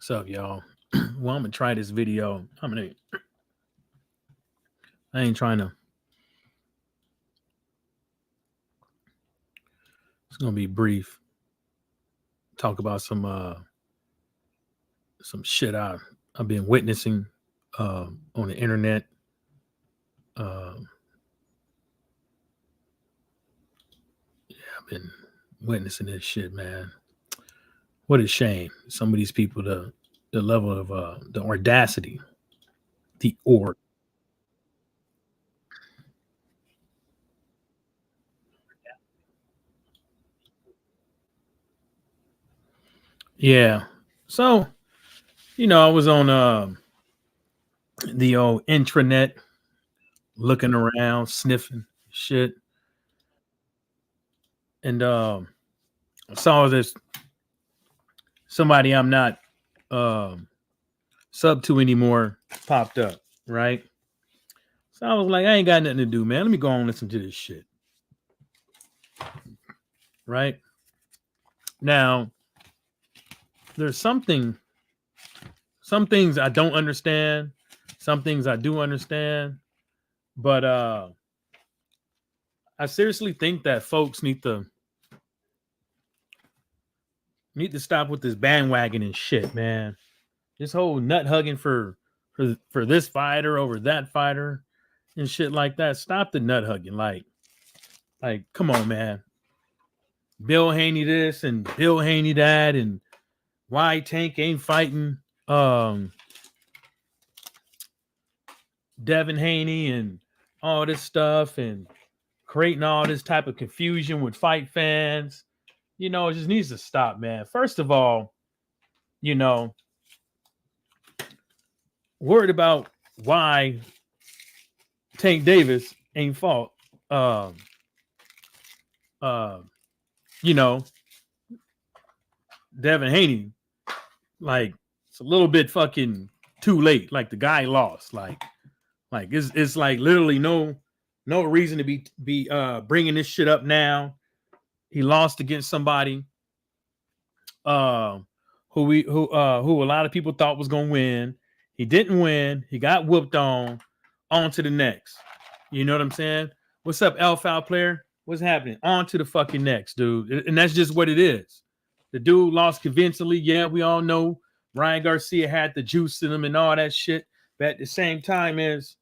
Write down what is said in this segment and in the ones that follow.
What's up, y'all? Well, I'm gonna try this video. I ain't trying to. It's gonna be brief. Talk about some shit I've been witnessing on the internet. Um, yeah, I've been witnessing this shit, man. What a shame. Some of these people, the level of the audacity, the or yeah. So I was on the old intranet, looking around, sniffing shit, and I saw this somebody I'm not um sub to anymore popped up, right? So I was like, I ain't got nothing to do, man. Let me go on and listen to this shit, right? Now, there's some things I don't understand, some things I do understand, but I seriously think that folks need to stop with this bandwagon and shit, man. This whole nut hugging for this fighter over that fighter and shit like that. Stop the nut hugging. Like, come on, man. Bill Haney this and Bill Haney that, and why Tank ain't fighting Devin Haney and all this stuff and creating all this type of confusion with fight fans. It just needs to stop, man. First of all, you know, worried about why Tank Davis ain't fought. Uh, you know, Devin Haney, like, it's a little bit fucking too late. Like, the guy lost. Like it's like literally no reason to be bringing this shit up now. He lost against somebody who a lot of people thought was gonna win. He didn't win. He got whooped on. On to the next. You know what I'm saying? What's up, Alpha player? What's happening? On to the fucking next, dude. And that's just what it is. The dude lost convincingly. Yeah, we all know Ryan Garcia had the juice in him and all that shit. But at the same time as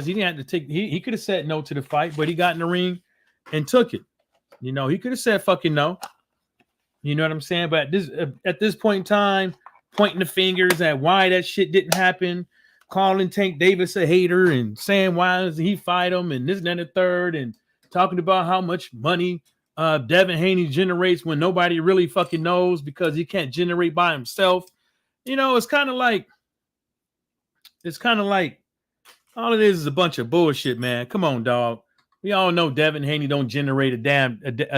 he didn't have to take. He could have said no to the fight, but he got in the ring and took it. He could have said fucking no. You know what I'm saying? But at this point in time, pointing the fingers at why that shit didn't happen, calling Tank Davis a hater and saying why doesn't he fight him and this and that and the third, and talking about how much money Devin Haney generates when nobody really fucking knows because he can't generate by himself. It's kind of like all it is a bunch of bullshit, man. Come on, dog. We all know Devin Haney don't generate a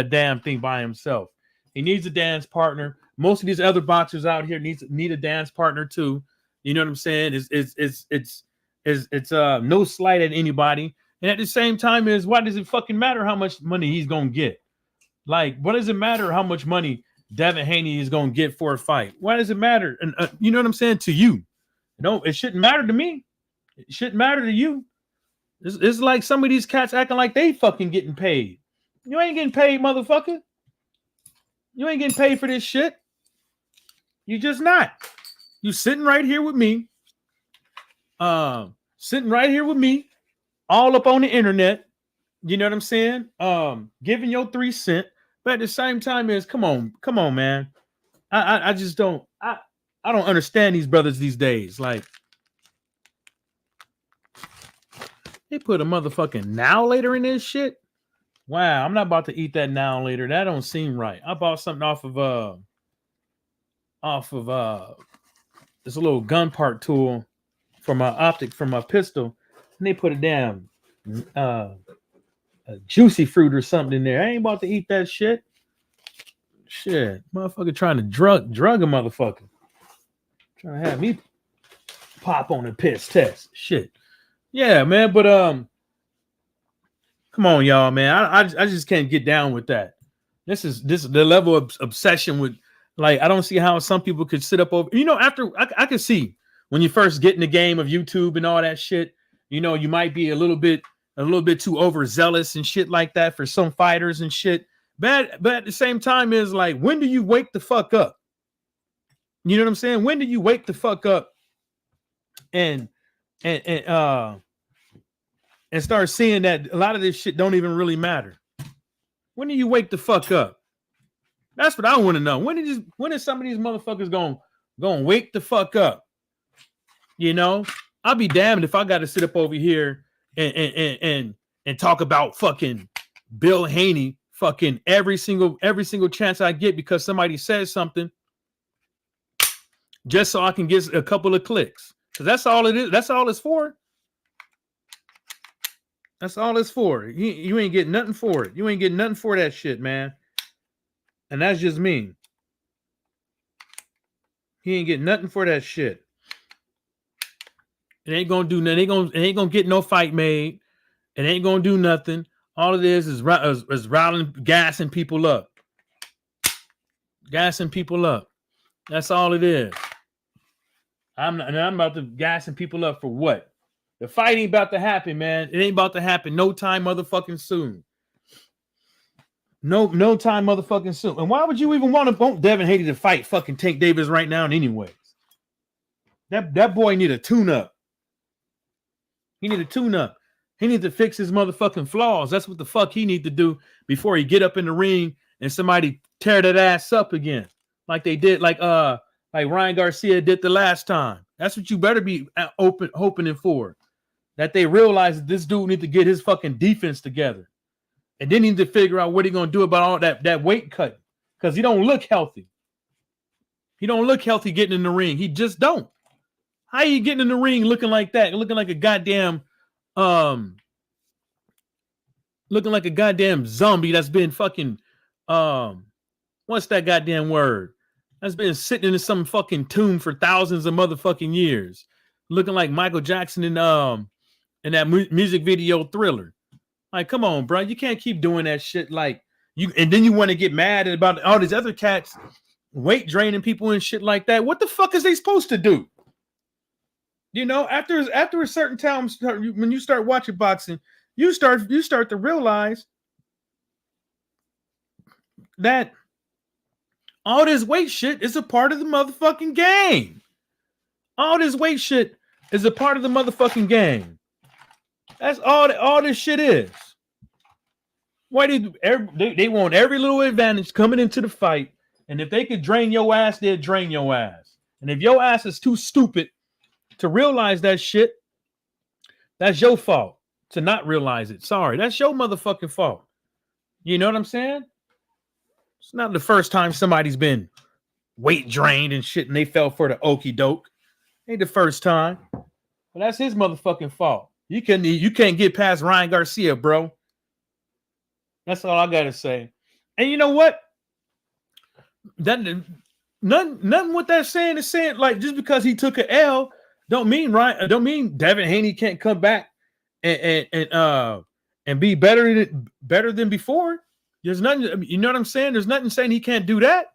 damn thing by himself. He needs a dance partner. Most of these other boxers out here need a dance partner too. You know what I'm saying? It's no slight at anybody. And at the same time, why does it fucking matter how much money he's gonna get? Like, what does it matter how much money Devin Haney is gonna get for a fight? Why does it matter? And you know what I'm saying to you? No, it shouldn't matter to me. It shouldn't matter to you. It's like some of these cats acting like they fucking getting paid. You ain't getting paid, motherfucker. You ain't getting paid for this shit. You just not. You sitting right here with me. Sitting right here with me, all up on the internet. You know what I'm saying? Giving your 3 cents. But at the same time come on, man. I just don't I don't understand these brothers these days. Like, they put a motherfucking now later in this shit. Wow, I'm not about to eat that now later. That don't seem right. I bought something off of this little gun part tool for my optic for my pistol, and they put a damn a juicy fruit or something in there. I ain't about to eat that shit. Shit, motherfucker trying to drug a motherfucker. Trying to have me pop on a piss test. Shit. Yeah, man, but come on, y'all, man. I just can't get down with that. This is the level of obsession with, like, I don't see how some people could sit up over, after I could see when you first get in the game of YouTube and all that shit, you might be a little bit too overzealous and shit like that for some fighters and shit. But at the same time is like, when do you wake the fuck up? You know what I'm saying? When do you wake the fuck up and start seeing that a lot of this shit don't even really matter? When do you wake the fuck up? That's what I want to know. When is some of these motherfuckers going wake the fuck up? I'll be damned if I got to sit up over here and talk about fucking Bill Haney fucking every single chance I get because somebody says something, just so I can get a couple of clicks. Because that's all it is. That's all it's for. That's all it's for. You ain't getting nothing for it. You ain't getting nothing for that shit, man. And that's just me. He ain't getting nothing for that shit. It ain't gonna do nothing. It ain't gonna get no fight made. It ain't gonna do nothing. All it is riling, gassing people up. Gassing people up. That's all it is. I'm about to gassing people up for what? The fight ain't about to happen, man. It ain't about to happen no time motherfucking soon. No time motherfucking soon. And why would you even want Devin Haney to fight fucking Tank Davis right now anyways? That boy need a tune-up. He need a tune-up. He needs to fix his motherfucking flaws. That's what the fuck he need to do before he get up in the ring and somebody tear that ass up again. Like they did, like Ryan Garcia did the last time. That's what you better be hoping for. That they realize that this dude need to get his fucking defense together. And then he need to figure out what he gonna do about all that weight cut. Because he don't look healthy. He don't look healthy getting in the ring. He just don't. How you getting in the ring looking like that? Looking like a goddamn zombie that's been fucking what's that goddamn word? That's been sitting in some fucking tomb for thousands of motherfucking years. Looking like Michael Jackson in that music video Thriller. Like, come on, bro. You can't keep doing that shit like you, and then you want to get mad about all these other cats weight draining people and shit like that. What the fuck is they supposed to do? After a certain time, when you start watching boxing, you start to realize that all this weight shit is a part of the motherfucking game. All this weight shit is a part of the motherfucking game. That's all this shit is. Why they want every little advantage coming into the fight, and if they could drain your ass, they'd drain your ass. And if your ass is too stupid to realize that shit, that's your fault to not realize it. Sorry, that's your motherfucking fault. You know what I'm saying? It's not the first time somebody's been weight drained and shit and they fell for the okie doke. Ain't the first time. But that's his motherfucking fault. You can't get past Ryan Garcia, bro. That's all I gotta say. And you know what? Nothing what that saying is saying, like, just because he took an L don't mean Devin Haney can't come back and be better than before. There's nothing, you know what I'm saying? There's nothing saying he can't do that.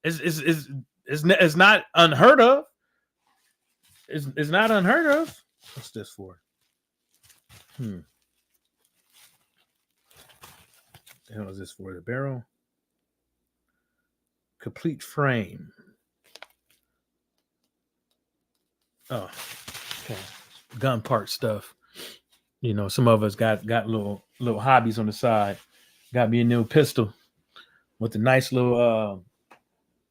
It's not unheard of. It's not unheard of. What's this for? The hell is this for? The barrel? Complete frame. Oh, okay. Gun part stuff. Some of us got little hobbies on the side. Got me a new pistol with a nice little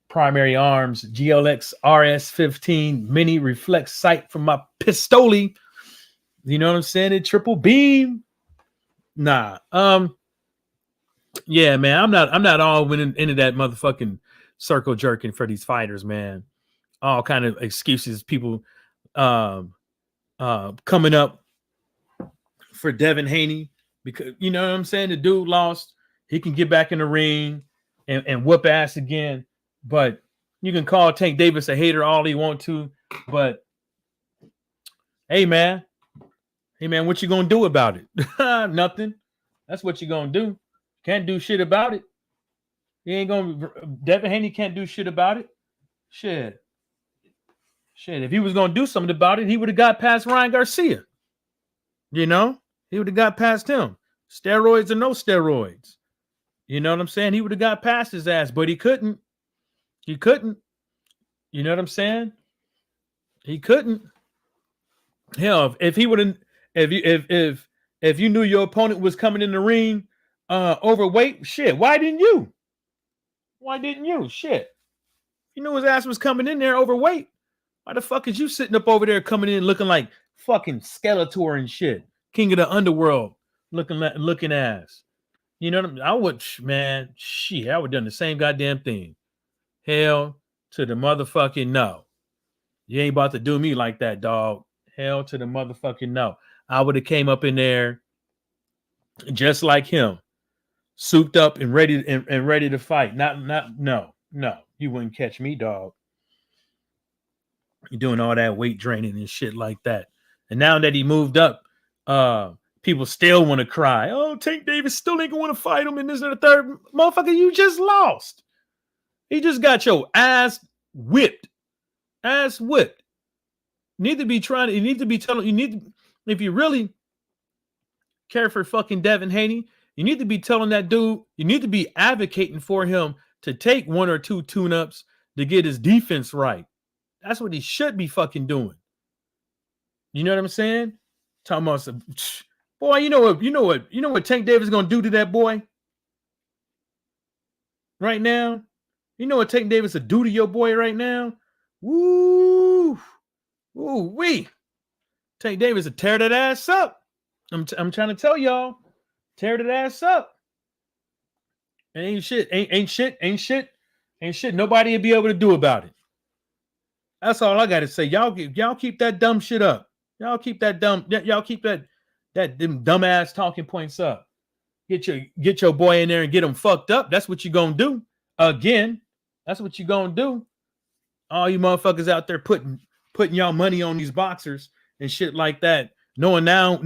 primary arms GLX RS-15 mini reflex sight from my pistoli. You know what I'm saying? It triple beam. Nah. Yeah, man. I'm not all into that motherfucking circle jerking for these fighters, man. All kind of excuses people coming up for Devin Haney because you know what I'm saying? The dude lost. He can get back in the ring and whoop ass again. But you can call Tank Davis a hater all he want to. But hey, man, what you gonna do about it? Nothing. That's what you gonna do. Can't do shit about it. He ain't gonna. Devin Haney can't do shit about it. Shit. If he was gonna do something about it, he would have got past Ryan Garcia. You know, he would have got past him. Steroids or no steroids. You know what I'm saying? He would have got past his ass, but he couldn't. He couldn't. You know what I'm saying? He couldn't. Hell, if he would have, if you knew your opponent was coming in the ring overweight, shit, why didn't you? Why didn't you? Shit. You knew his ass was coming in there overweight. Why the fuck is you sitting up over there coming in looking like fucking Skeletor and shit? King of the underworld looking ass. You know what I mean? I would, man, shit, I would have done the same goddamn thing. Hell to the motherfucking no. You ain't about to do me like that, dog. Hell to the motherfucking no. I would have came up in there just like him, souped up and ready to fight. No. You wouldn't catch me, dog. You're doing all that weight draining and shit like that. And now that he moved up, people still want to cry. Oh, Tank Davis still ain't gonna want to fight him in this and the third. Motherfucker, you just lost. He just got your ass whipped. Ass whipped. You need to be telling, if you really care for fucking Devin Haney, you need to be telling that dude, you need to be advocating for him to take 1 or 2 tune-ups to get his defense right. That's what he should be fucking doing. You know what I'm saying? Talking about some, boy, you know what Tank Davis is gonna do to that boy right now? You know what Tank Davis will do to your boy right now? Woo! Wee! Tank Davis will tear that ass up. I'm trying to tell y'all, tear that ass up. Ain't shit. Nobody will be able to do about it. That's all I got to say. Y'all keep that dumb shit up. Y'all keep that them dumbass talking points up. Get your boy in there and get him fucked up. That's what you gonna do. Again, that's what you gonna do. All you motherfuckers out there putting y'all money on these boxers and shit like that, knowing now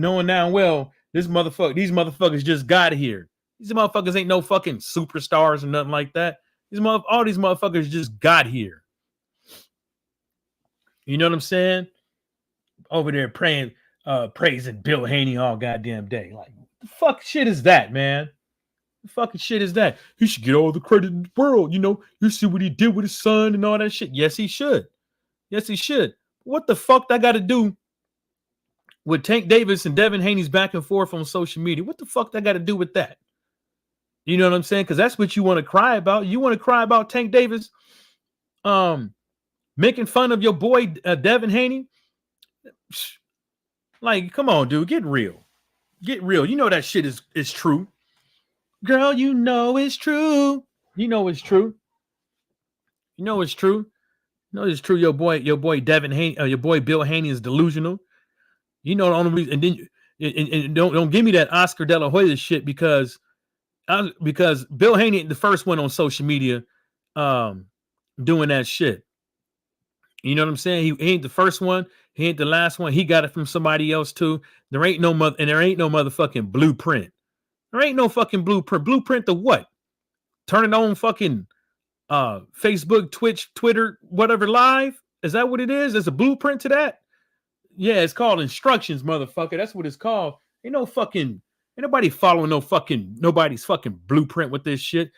well these motherfuckers just got here. These motherfuckers ain't no fucking superstars or nothing like that. All these motherfuckers just got here. You know what I'm saying? Over there praising Bill Haney all goddamn day. Like, the fuck shit is that, man? The fucking shit is that? He should get all the credit in the world. You know, you see what he did with his son and all that shit. Yes, he should. What the fuck that got to do with Tank Davis and Devin Haney's back and forth on social media? What the fuck that got to do with that? You know what I'm saying? Because that's what you want to cry about. You want to cry about Tank Davis making fun of your boy Devin Haney. Like, come on, dude, get real. You know that shit is true. Girl, you know it's true. You know it's true. Your boy Devin Haney, your boy Bill Haney is delusional. You know the only reason, and then and don't give me that Oscar De La Hoya shit because Bill Haney ain't the first one on social media doing that shit. You know what I'm saying? He ain't the first one. He ain't the last one. He got it from somebody else too. There ain't no motherfucking blueprint. There ain't no fucking blueprint. Blueprint to what? Turn it on fucking Facebook, Twitch, Twitter, whatever live? Is that what it is? There's a blueprint to that? Yeah, it's called instructions, motherfucker. That's what it's called. Ain't nobody following nobody's fucking blueprint with this shit.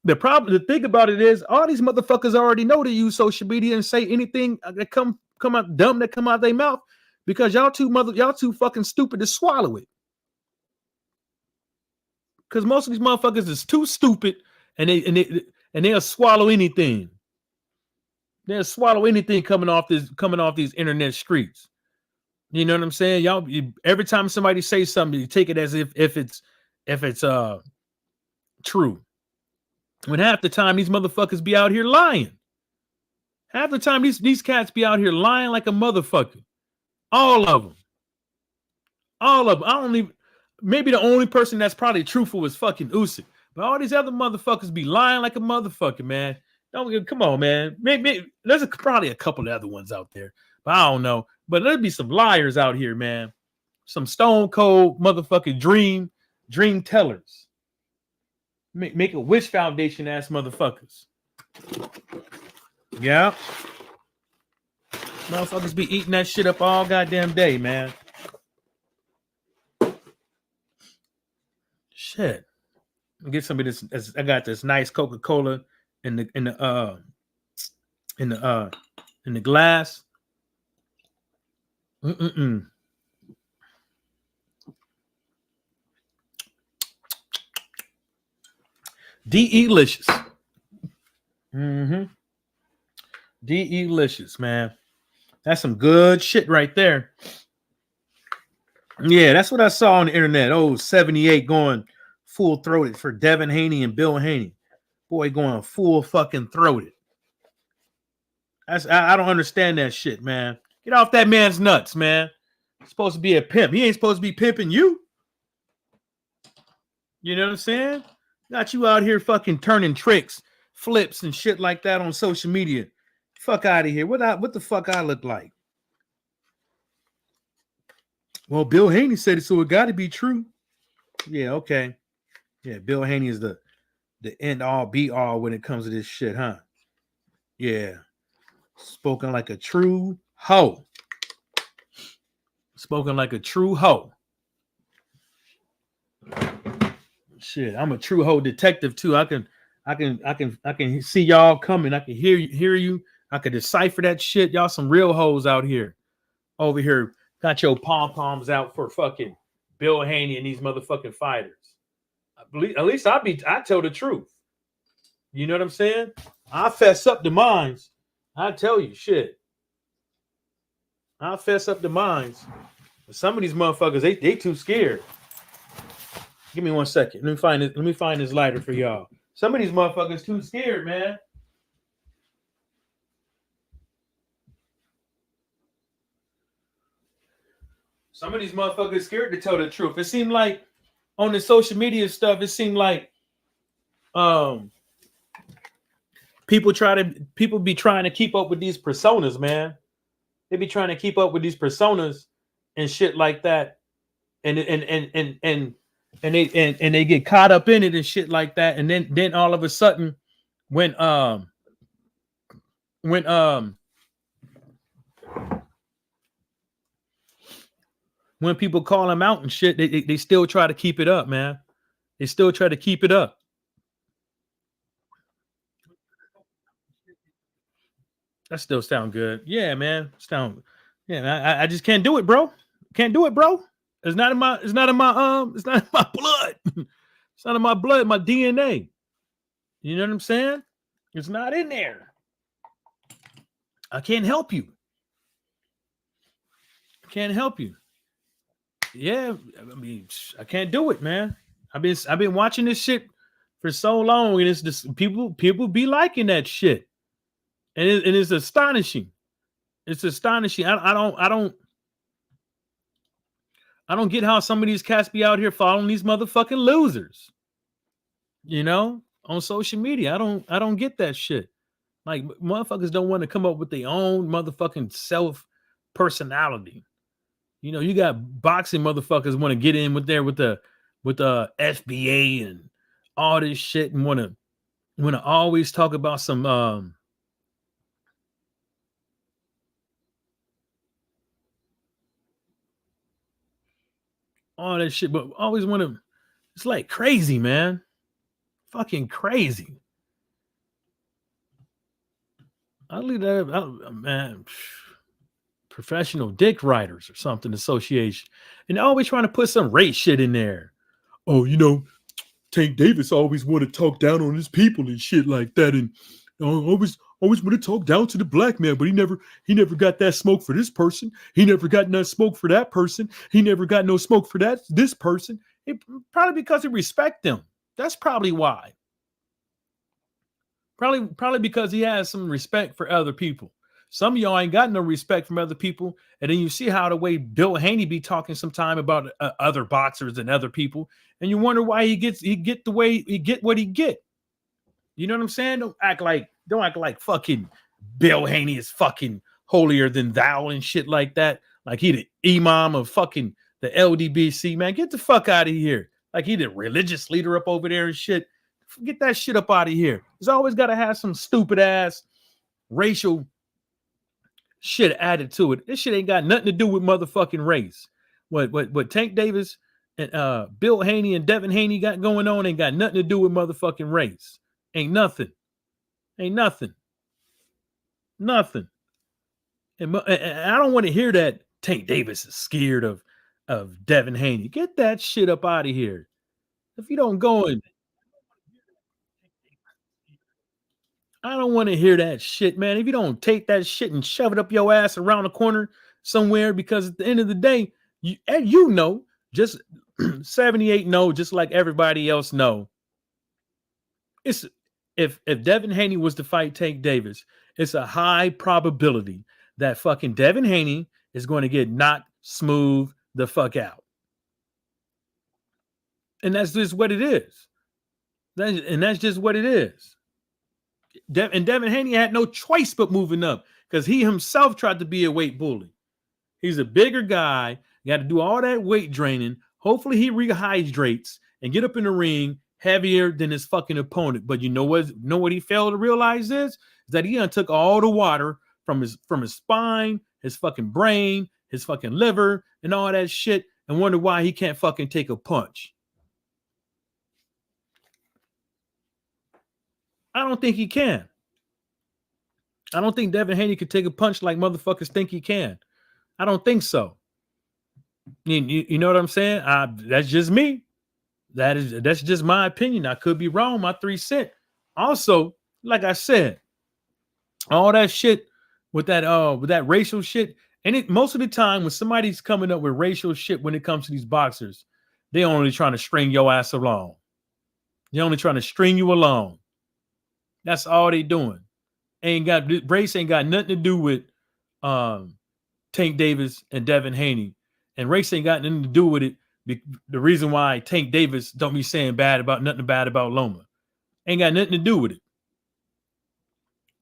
The thing about it is, all these motherfuckers already know to use social media and say anything that come out dumb that come out their mouth because y'all too fucking stupid to swallow it. Because most of these motherfuckers is too stupid and they'll swallow anything. They'll swallow anything coming off these internet streets. You know what I'm saying? Y'all, every time somebody says something, you take it as if it's true. When half the time these motherfuckers be out here lying. Half the time these cats be out here lying like a motherfucker. All of them. Maybe the only person that's probably truthful is fucking Usyk. But all these other motherfuckers be lying like a motherfucker, man. Come on, man. Maybe there's probably a couple of other ones out there, but I don't know. But there'd be some liars out here, man. Some stone cold motherfucking dream tellers. Make a Wish Foundation ass motherfuckers. Yeah. Motherfuckers be eating that shit up all goddamn day, man. Shit. Get some of this. I got this nice Coca-Cola in the glass. D-E-licious. D-E-licious, man. That's some good shit right there. Yeah, that's what I saw on the internet. Oh, 78 going full-throated for Devin Haney and Bill Haney. Boy, going full fucking throated. I don't understand that shit, man. Get off that man's nuts, man. He's supposed to be a pimp. He ain't supposed to be pimping you. You know what I'm saying? Got you out here fucking turning tricks, flips, and shit like that on social media. Fuck out of here. What the fuck I look like? Well, Bill Haney said it, so it got to be true. Yeah, okay. Yeah, Bill Haney is the end all be all when it comes to this shit, huh? Yeah. Spoken like a true hoe. Spoken like a true hoe. Shit, I'm a true hoe detective too. I can see y'all coming. I can hear you. I can decipher that shit. Y'all some real hoes out here. Over here, got your pom-poms out for fucking Bill Haney and these motherfucking fighters. At least I tell the truth. You know what I'm saying? I fess up the minds. I tell you, shit. I'll fess up the minds. But some of these motherfuckers, they too scared. Give me 1 second. Let me find this lighter for y'all. Some of these motherfuckers too scared, man. Some of these motherfuckers scared to tell the truth. It seemed like on the social media stuff, it seemed like people be trying to keep up with these personas, man. They be trying to keep up with these personas and shit like that, and they get caught up in it and shit like that, and then all of a sudden, when people call them out and shit, they still try to keep it up, man. They still try to keep it up. That still sound good. Yeah, man. I just can't do it, bro. Can't do it, bro. It's not in my blood. It's not in my blood, my DNA. You know what I'm saying? It's not in there. I can't help you. I can't help you. Yeah, I mean, I can't do it, man. I've been watching this shit for so long, and it's just people be liking that shit. And it's astonishing. It's astonishing. I don't get how some of these cats be out here following these motherfucking losers. You know, on social media. I don't get that shit. Like, motherfuckers don't want to come up with their own motherfucking self personality. You know, you got boxing motherfuckers want to get in with the FBA and all this shit and want to always talk about some all that shit, but always want to. It's like crazy, man. Fucking crazy. I'll leave that out, man. Professional dick writers or something association, and always trying to put some race shit in there. Oh, you know, Tank Davis always want to talk down on his people and shit like that, and always want to talk down to the black man, but he never got that smoke for this person. He never got no smoke for that person. He never got no smoke for this person. Probably because he respect them. That's probably why. Probably because he has some respect for other people. Some of y'all ain't got no respect from other people, and then you see how the way Bill Haney be talking sometime about other boxers and other people, and you wonder why he get the way he get what he get. You know what I'm saying? Don't act like fucking Bill Haney is fucking holier than thou and shit like that. Like he the imam of fucking the LDBC, man. Get the fuck out of here. Like he the religious leader up over there and shit. Get that shit up out of here. It's always got to have some stupid ass racial shit added to it. This shit ain't got nothing to do with motherfucking race. What Tank Davis and Bill Haney and Devin Haney got going on ain't got nothing to do with motherfucking race. Ain't nothing. Ain't nothing. Nothing. And I don't want to hear that Tank Davis is scared of Devin Haney. Get that shit up out of here. If you don't go in, I don't want to hear that shit, man. If you don't take that shit and shove it up your ass around the corner somewhere, because at the end of the day, you know, just 78 know, just like everybody else know. It's if Devin Haney was to fight Tank Davis, it's a high probability that fucking Devin Haney is going to get knocked smooth the fuck out. And that's just what it is. That's just what it is. Devin Haney had no choice but moving up because he himself tried to be a weight bully. He's a bigger guy. You got to do all that weight draining. Hopefully he rehydrates and get up in the ring heavier than his fucking opponent. But you know what he failed to realize is that he took all the water from his spine, his fucking brain, his fucking liver, and all that shit, and wonder why he can't fucking take a punch. I don't think he can. I don't think Devin Haney could take a punch like motherfuckers think he can. I don't think so. You know what I'm saying? That's just me. That's just my opinion. I could be wrong. My 3 cents. Also, like I said, all that shit with that racial shit, and most of the time when somebody's coming up with racial shit when it comes to these boxers, they only trying to string your ass along. They're only trying to string you along. That's all they doing. Race ain't got nothing to do with Tank Davis and Devin Haney. And race ain't got nothing to do with it. The reason why Tank Davis don't be saying nothing bad about Loma. Ain't got nothing to do with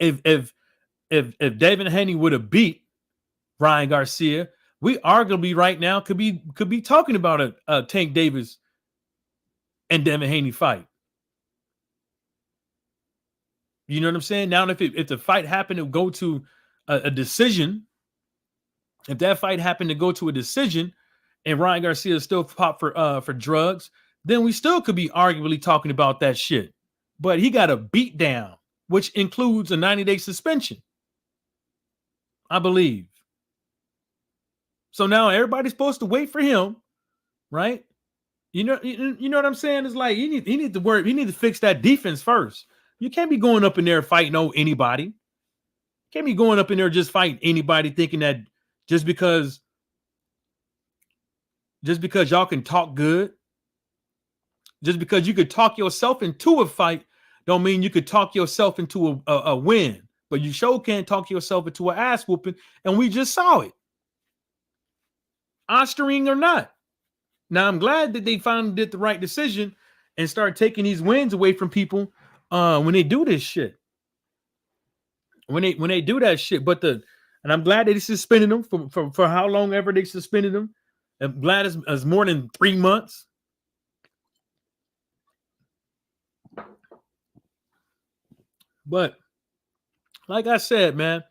it. If Devin Haney would have beat Ryan Garcia, we arguably right now could be talking about a Tank Davis and Devin Haney fight. You know what I'm saying? Now, if the fight happened to go to a decision, if that fight happened to go to a decision, and Ryan Garcia still popped for drugs, then we still could be arguably talking about that shit. But he got a beat down, which includes a 90-day suspension, I believe. So now everybody's supposed to wait for him, right? You know what I'm saying? It's like he need to work. He need to fix that defense first. You can't be going up in there fighting anybody. You can't be going up in there just fighting anybody, thinking that just because y'all can talk good, just because you could talk yourself into a fight, don't mean you could talk yourself into a win. But you sure can't talk yourself into an ass whooping, and we just saw it. Osterring or not. Now I'm glad that they finally did the right decision and start taking these wins away from people when they do this shit. When they do that shit, and I'm glad that they suspended them for how long ever they suspended them. I'm glad it's more than 3 months. But like I said, man,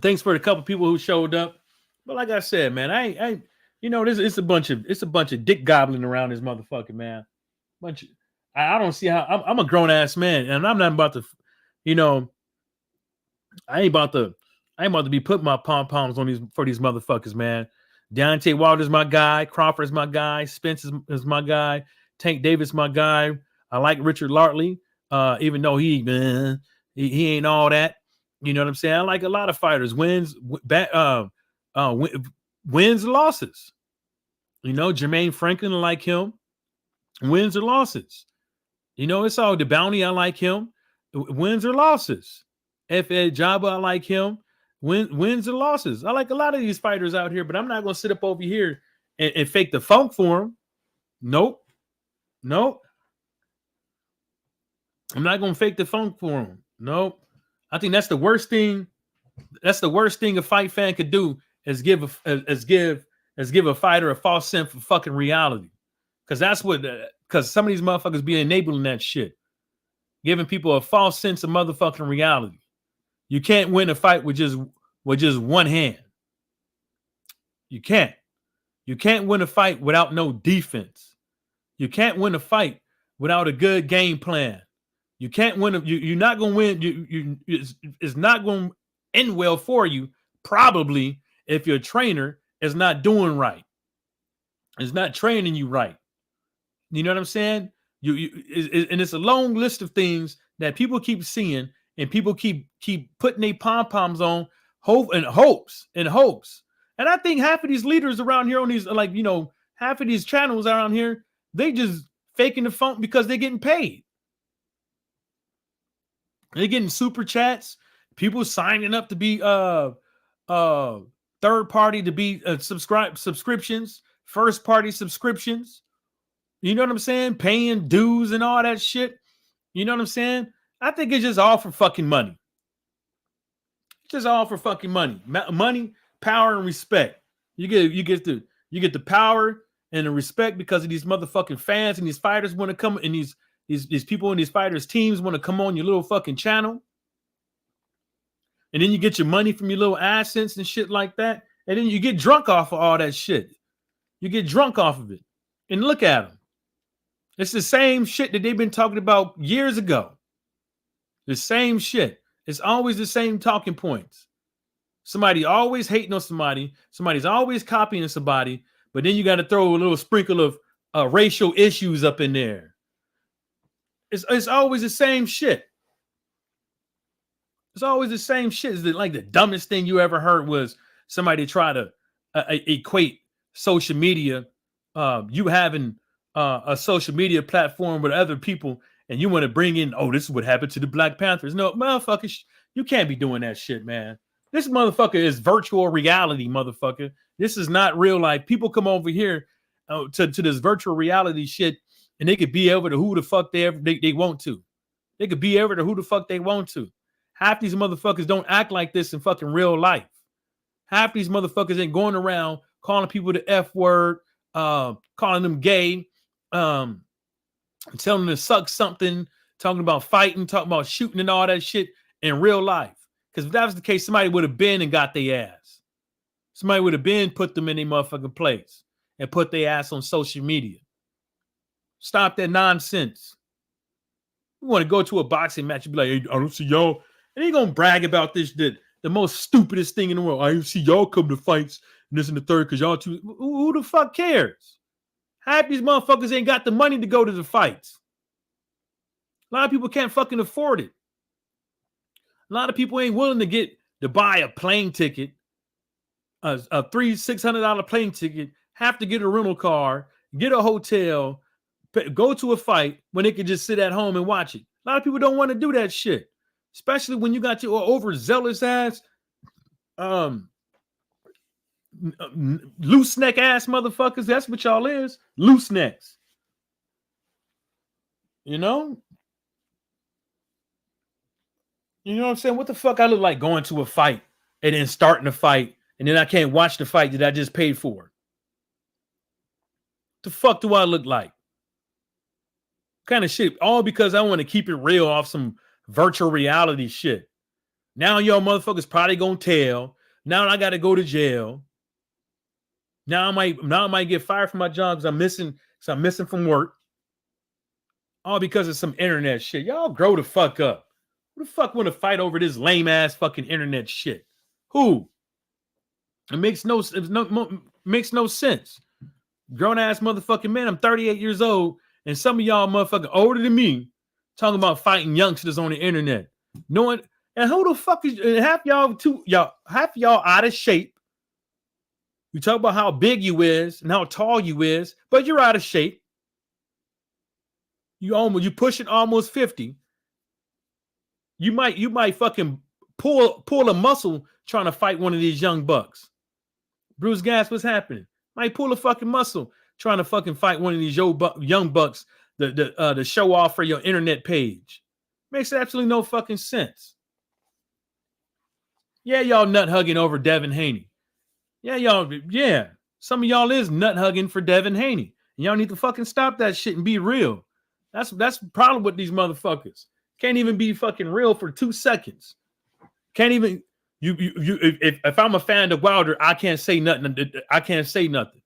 thanks for the couple people who showed up. But like I said, man, I it's a bunch of dick gobbling around this motherfucker, man. I don't see how I'm a grown ass man, and I'm not about to, I ain't about to be putting my pom-poms on for these motherfuckers, man. Deontay Wilder's my guy. Crawford's my guy. Spence is my guy. Tank Davis my guy. I like Richard Lartley, even though he ain't all that. You know what I'm saying? I like a lot of fighters. Wins, losses. Jermaine Franklin, I like him. Wins or losses. It's all the Bounty. I like him. Wins or losses. F.A. Jabba, I like him. Wins or losses. I like a lot of these fighters out here, but I'm not going to sit up over here and fake the funk for them. Nope. I'm not going to fake the funk for them. Nope. I think that's the worst thing. That's the worst thing a fight fan could do is give a fighter a false sense of fucking reality. Because that's what, because some of these motherfuckers be enabling that shit, giving people a false sense of motherfucking reality. You can't win a fight with just one hand. You can't. You can't win a fight without no defense. You can't win a fight without a good game plan. You can't win. You're not going to win. It's not going to end well for you, probably, if your trainer is not doing right. It's not training you right. You know what I'm saying? And it's a long list of things that people keep seeing, and people keep putting their pom-poms on hopes. And I think half of these leaders around here on these, like, you know, half of these channels around here, they just faking the funk because they're getting paid. They're getting super chats, people signing up to be third party, to be subscriptions, first party subscriptions. You know what I'm saying? Paying dues and all that shit. You know what I'm saying? I think it's just all for fucking money. It's just all for fucking money. Money, power, and respect. You get the power and the respect because of these motherfucking fans, and these fighters want to come, and these people in these fighters teams want to come on your little fucking channel. And then you get your money from your little AdSense and shit like that. And then you get drunk off of all that shit. You get drunk off of it. And look at them. It's the same shit that they've been talking about years ago. The same shit. It's always the same talking points. Somebody always hating on somebody. Somebody's always copying somebody. But then you got to throw a little sprinkle of racial issues up in there. It's always the same shit. It's always the same shit. It's like the dumbest thing you ever heard was somebody try to equate social media, you having a social media platform with other people, and you want to bring in, oh, this is what happened to the Black Panthers. No, motherfucker, you can't be doing that shit, man. This motherfucker is virtual reality, motherfucker. This is not real life. People come over here to this virtual reality shit, and they could be over to who the fuck they want to. They could be over to who the fuck they want to. Half these motherfuckers don't act like this in fucking real life. Half these motherfuckers ain't going around calling people the F word, calling them gay, telling them to suck something, talking about fighting, talking about shooting and all that shit in real life. Because if that was the case, somebody would have been and got their ass. Somebody would have been put them in their motherfucking place and put their ass on social media. Stop that nonsense. You want to go to a boxing match and be like, hey, I don't see y'all. And they gonna brag about this, the most stupidest thing in the world. I didn't see y'all come to fights and this and the third because y'all too. Who the fuck cares? Half these motherfuckers ain't got the money to go to the fights. A lot of people can't fucking afford it. A lot of people ain't willing to buy a plane ticket, a $600 plane ticket, have to get a rental car, get a hotel, go to a fight when they can just sit at home and watch it. A lot of people don't want to do that shit. Especially when you got your overzealous ass, loose neck ass motherfuckers. That's what y'all is. Loose necks. You know? You know what I'm saying? What the fuck I look like going to a fight and then starting a fight and then I can't watch the fight that I just paid for? What the fuck do I look like? Kind of shit. All because I want to keep it real off some virtual reality shit. Now y'all motherfuckers probably gonna tell. Now I gotta go to jail. Now I might get fired from my job because I'm missing from work. All because of some internet shit. Y'all grow the fuck up. Who the fuck want to fight over this lame ass fucking internet shit? Who? It makes no sense. Grown ass motherfucking man. I'm 38 years old, and some of y'all motherfucking older than me talking about fighting youngsters on the internet. Knowing, and who the fuck is half y'all out of shape. You talk about how big you is and how tall you is, but you're out of shape. You pushing almost 50. You might fucking pull a muscle trying to fight one of these young bucks. Bruce Gas, what's happening? Might pull a fucking muscle trying to fucking fight one of these young bucks the show off for your internet page. Makes absolutely no fucking sense. Yeah, y'all nut hugging over Devin Haney. Yeah, some of y'all is nut hugging for Devin Haney. Y'all need to fucking stop that shit and be real. That's the problem with these motherfuckers. Can't even be fucking real for 2 seconds. Can't even if I'm a fan of Wilder, I can't say nothing. I can't say nothing.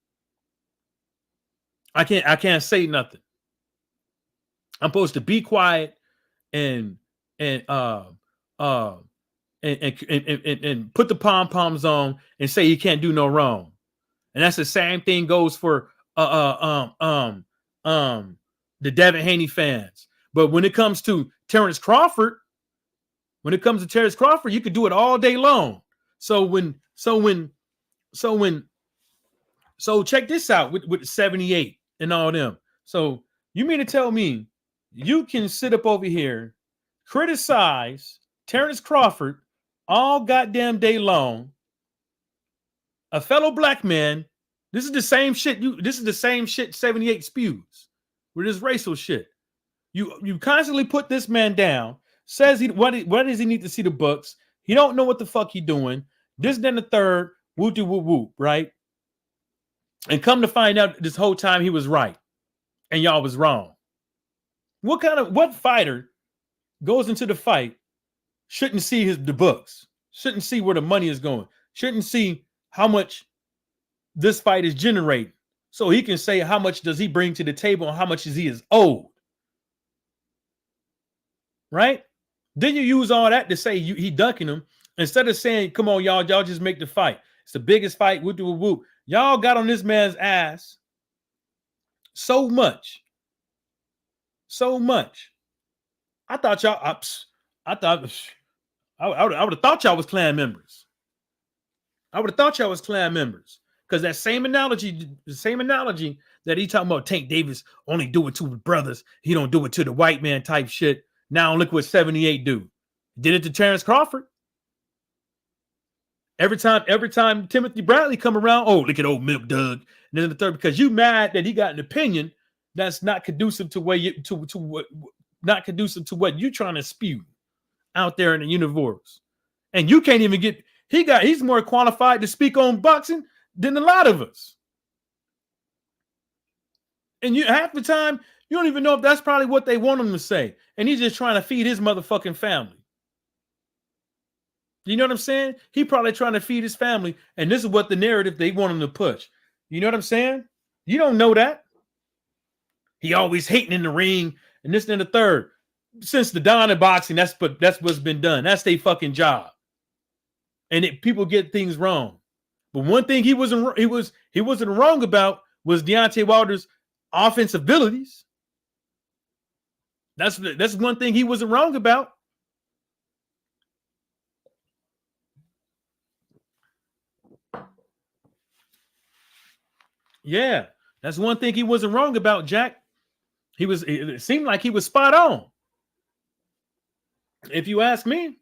I can't say nothing. I'm supposed to be quiet and and uh uh and put the pom-poms on and say he can't do no wrong. And that's the same thing goes for the Devin Haney fans. But when it comes to Terrence Crawford, you could do it all day long. So check this out with 78 and all them. So you mean to tell me you can sit up over here, criticize Terrence Crawford all goddamn day long, a fellow black man. This is the same shit. This is the same shit 78 spews with this racial shit. You constantly put this man down. Says what does he need to see the books? He don't know what the fuck he doing. This, then the third, whoop de whoop whoop, right? And come to find out, this whole time he was right, and y'all was wrong. What fighter goes into the fight shouldn't see the books, shouldn't see where the money is going, shouldn't see how much this fight is generating, so he can say how much does he bring to the table and how much he is owed, right? Then you use all that to say he ducking him instead of saying, "Come on, y'all just make the fight. It's the biggest fight." Whoop de whoop whoop. Y'all got on this man's ass so much. I thought y'all. I would have thought y'all was Klan members. Because that same analogy, that he talking about Tank Davis only do it to his brothers, he don't do it to the white man type shit. Now look what 78 do. Did it to Terrence Crawford. Every time Timothy Bradley come around, oh, look at old Milk Doug. And then the third, because you mad that he got an opinion that's not conducive to what you're trying to spew out there in the universe. And you can't even get, he's more qualified to speak on boxing than a lot of us. And half the time, you don't even know if that's probably what they want him to say. And he's just trying to feed his motherfucking family. You know what I'm saying? He probably trying to feed his family, and this is what the narrative they want him to push. You know what I'm saying? You don't know that. He always hating in the ring, and this and the third. Since the dawn of boxing, that's what's been done. That's their fucking job. And people get things wrong. But one thing he wasn't wrong about was Deontay Wilder's offensive abilities. That's one thing he wasn't wrong about. Yeah, that's one thing he wasn't wrong about, Jack. It seemed like he was spot on. If you ask me,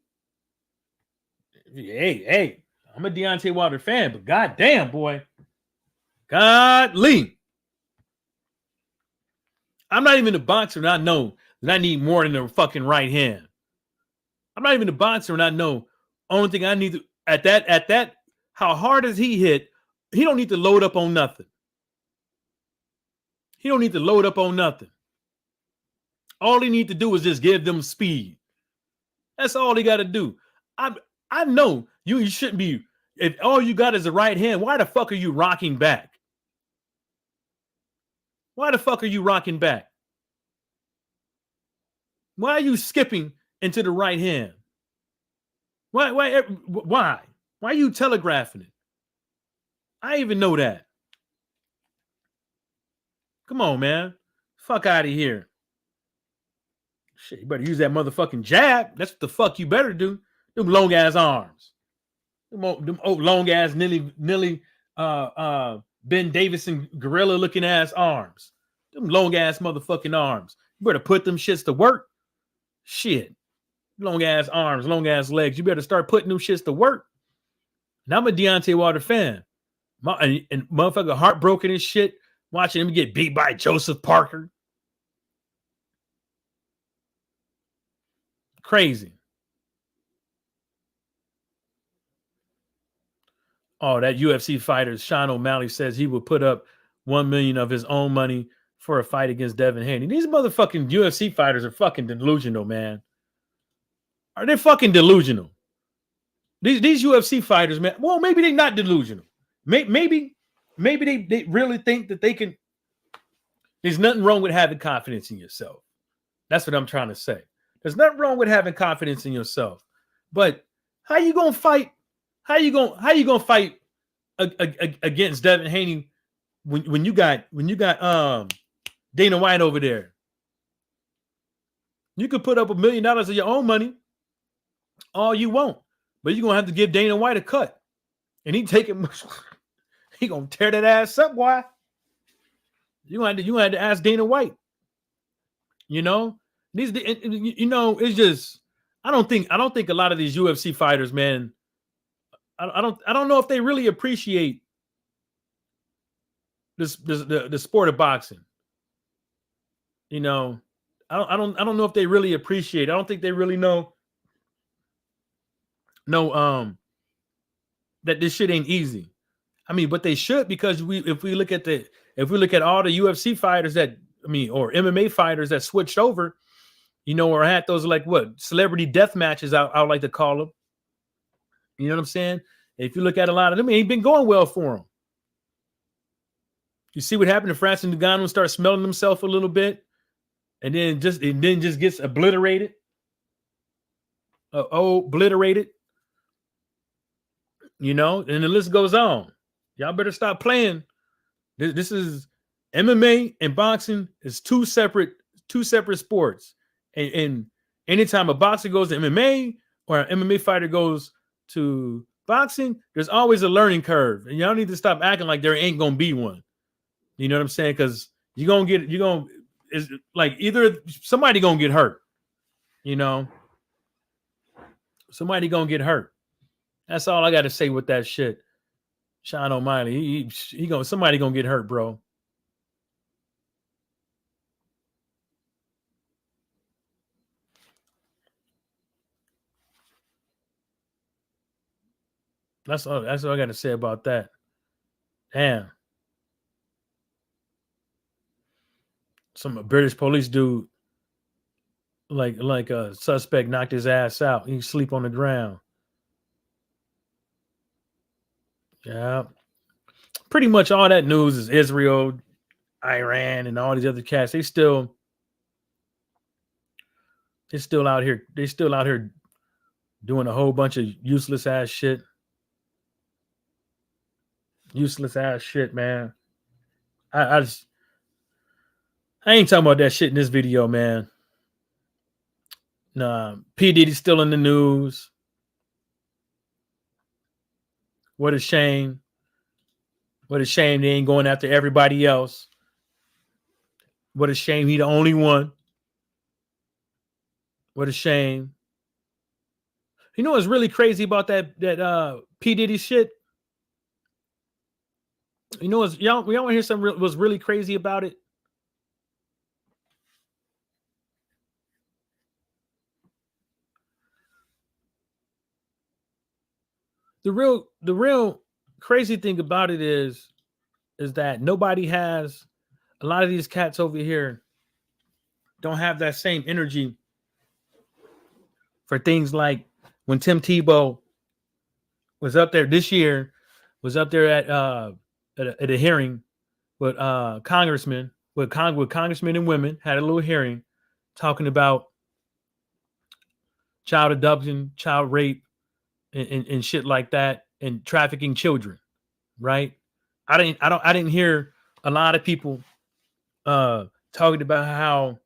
hey, I'm a Deontay Wilder fan, but goddamn, boy, godly. I'm not even a boxer, and I know that I need more than a fucking right hand. I'm not even a boxer, and I know only thing I need to at that how hard as he hit, he don't need to load up on nothing. He don't need to load up on nothing. All he need to do is just give them speed. That's all he got to do. I know you shouldn't be. If all you got is a right hand, why the fuck are you rocking back? Why the fuck are you rocking back? Why are you skipping into the right hand? Why? Why are you telegraphing it? I even know that. Come on, man. Fuck out of here. Shit, you better use that motherfucking jab. That's what the fuck you better do. Them long ass arms. Them old long ass Nilly Ben Davison gorilla looking ass arms. Them long ass motherfucking arms. You better put them shits to work. Shit. Long ass arms, long ass legs. You better start putting them shits to work. And I'm a Deontay Wilder fan. And motherfucker heartbroken and shit, watching him get beat by Joseph Parker. Crazy. Oh, that UFC fighter, Sean O'Malley, says he will put up $1 million of his own money for a fight against Devin Haney. These motherfucking UFC fighters are fucking delusional, man. Are they fucking delusional? These UFC fighters, man. Well, maybe they're not delusional. Maybe they really think that they can. There's nothing wrong with having confidence in yourself. That's what I'm trying to say. There's nothing wrong with having confidence in yourself. But how you gonna fight? How you gonna fight against Devin Haney when you got Dana White over there? You could put up $1 million of your own money all you want, but you're gonna have to give Dana White a cut, and he gonna tear that ass up. Why? You gonna have to ask Dana White. You know, it's just I don't think a lot of these UFC fighters, man. I don't know if they really appreciate the sport of boxing. You know, I don't know if they really appreciate. I don't think they really know that this shit ain't easy. I mean, but they should, because if we look at all the UFC fighters or MMA fighters that switched over, you know, or had those like celebrity death matches, I would like to call them. You know what I'm saying? If you look at a lot of them, it ain't been going well for them. You see what happened to Francis Ngannou, start smelling himself a little bit, and then just gets obliterated. Obliterated. You know, and the list goes on. Y'all better stop playing. This is MMA and boxing is two separate sports. And anytime a boxer goes to MMA or an MMA fighter goes to boxing, there's always a learning curve. And y'all need to stop acting like there ain't gonna be one. You know what I'm saying? Because it's like either somebody gonna get hurt. You know, somebody gonna get hurt. That's all I got to say with that shit. Sean O'Malley, somebody gonna get hurt, bro. That's all I got to say about that. Damn. Some British police dude, like a suspect, knocked his ass out. He sleep on the ground. Yeah. Pretty much all that news is Israel, Iran, and all these other cats. They're still out here. They're still out here doing a whole bunch of useless ass shit. Useless ass shit, man. I ain't talking about that shit in this video, man. Nah, P. Diddy's still in the news. What a shame. What a shame they ain't going after everybody else. What a shame he the only one. What a shame. You know what's really crazy about that P. Diddy shit? You know what's y'all want to hear something was really crazy about it? The real crazy thing about it is that nobody has, a lot of these cats over here don't have that same energy for things like when Tim Tebow was up there this year, was up there at a hearing with congressmen, with congressmen and women, had a little hearing talking about child abduction, child rape, and shit like that, and trafficking children, right? I didn't hear a lot of people talking about how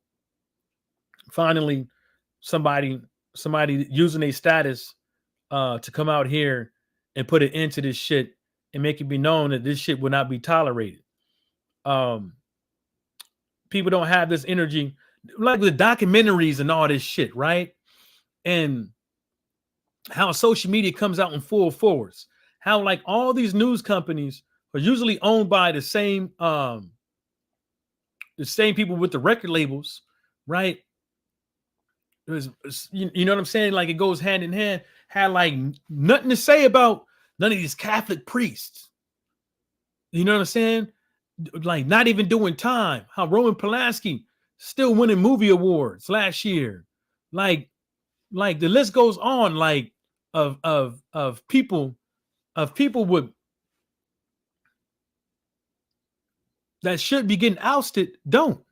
finally somebody using a status to come out here and put an end to this shit and make it be known that this shit will not be tolerated. People don't have this energy, like the documentaries and all this shit, right? And how social media comes out in full force. How like all these news companies are usually owned by the same people with the record labels, right? You know what I'm saying? Like it goes hand in hand. Had like nothing to say about none of these Catholic priests. You know what I'm saying? like not even doing time. How Roman Polanski still winning movie awards last year. Like, like the list goes on, like of people with that should be getting ousted. Don't.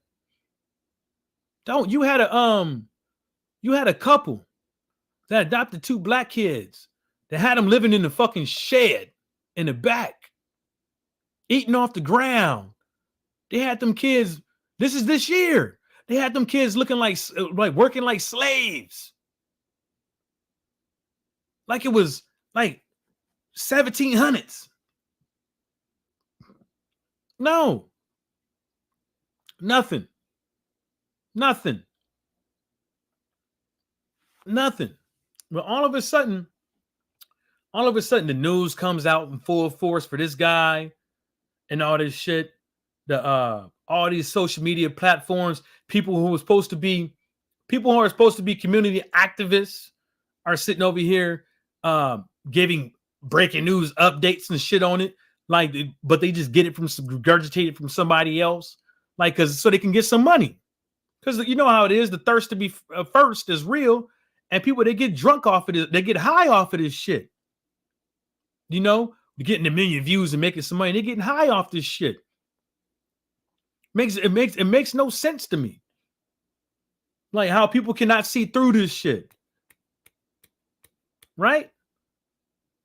You had a couple that adopted two black kids that had them living in the fucking shed in the back, eating off the ground. They had them kids. This is this year. They had them kids looking like working like slaves. Like it was like 1700s. No, nothing, nothing, nothing. But all of a sudden, the news comes out in full force for this guy and all this shit. The all these social media platforms, people who are supposed to be community activists are sitting over here giving breaking news updates and shit on it. Like, but they just get it from regurgitated from somebody else, like, cause so they can get some money. Cause you know how it is, the thirst to be first is real, and people they get drunk off of it, they get high off of this shit. You know, they're getting a million views and making some money. They're getting high off this shit. It makes no sense to me. Like how people cannot see through this shit. Right?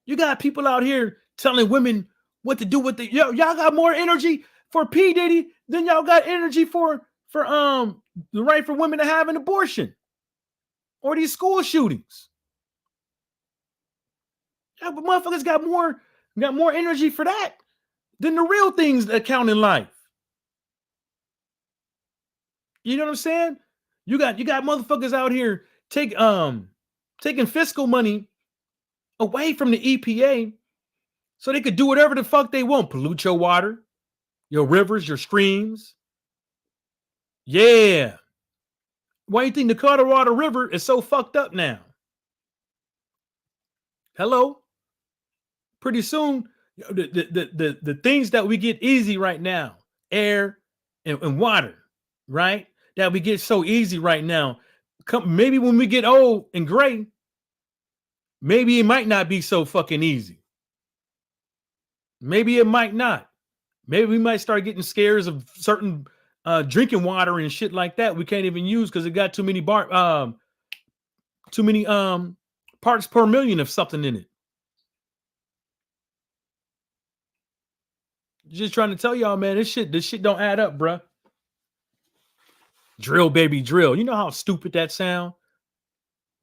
You got people out here telling women what to do with the y'all got more energy for P. Diddy than y'all got energy for the right for women to have an abortion or these school shootings. Yeah, but motherfuckers got more energy for that than the real things that count in life. You know what I'm saying? You got motherfuckers out here taking fiscal money away from the EPA so they could do whatever the fuck they want. Pollute your water, your rivers, your streams. Yeah. Why do you think the Colorado River is so fucked up now? Hello? Pretty soon, the things that we get easy right now, air and water, right? That we get so easy right now. Maybe when we get old and gray, maybe it might not be so fucking easy. Maybe it might not. Maybe we might start getting scares of certain drinking water and shit like that we can't even use because it got too many parts per million of something in it. Just trying to tell y'all, man, this shit don't add up, bruh. Drill, baby, drill. You know how stupid that sound?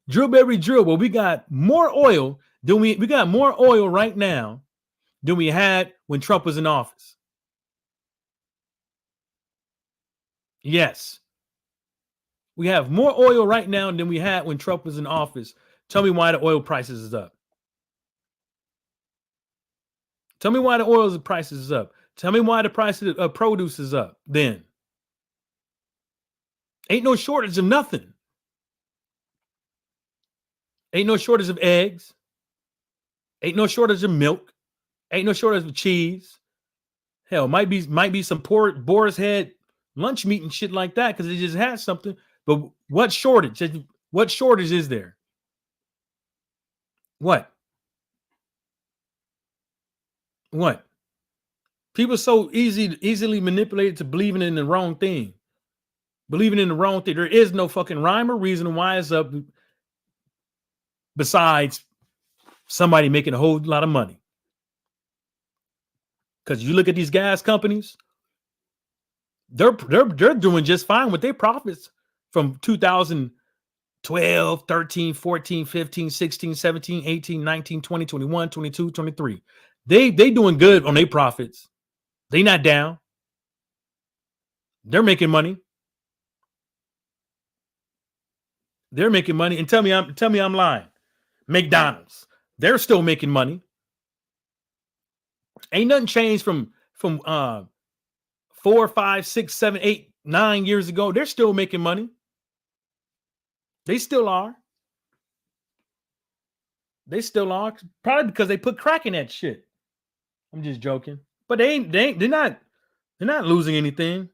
Drill, baby, drill. Well, we got more oil than we got more oil right now than we had when Trump was in office. Yes. We have more oil right now than we had when Trump was in office. Tell me why the oil prices is up. Tell me why the oil prices is up. Tell me why the price of produce is up then. Ain't no shortage of nothing. Ain't no shortage of eggs. Ain't no shortage of milk. Ain't no shortage of cheese. Hell, might be some poor Boar's Head lunch meat and shit like that because it just has something. But what shortage? What shortage is there? What? What? People so easily manipulated to believing in the wrong thing. Believing in the wrong thing. There is no fucking rhyme or reason why it's up besides somebody making a whole lot of money. Because you look at these gas companies, they're doing just fine with their profits from 2012, 13, 14, 15, 16, 17, 18, 19, 20, 21, 22, 23. They doing good on their profits. They not down. They're making money. They're making money. And tell me I'm lying. McDonald's, they're still making money. Ain't nothing changed from 4, 5, 6, 7, 8, 9 years ago. They're still making money. They still are. They still are. Probably because they put crack in that shit. I'm just joking. But they're not. They're not losing anything.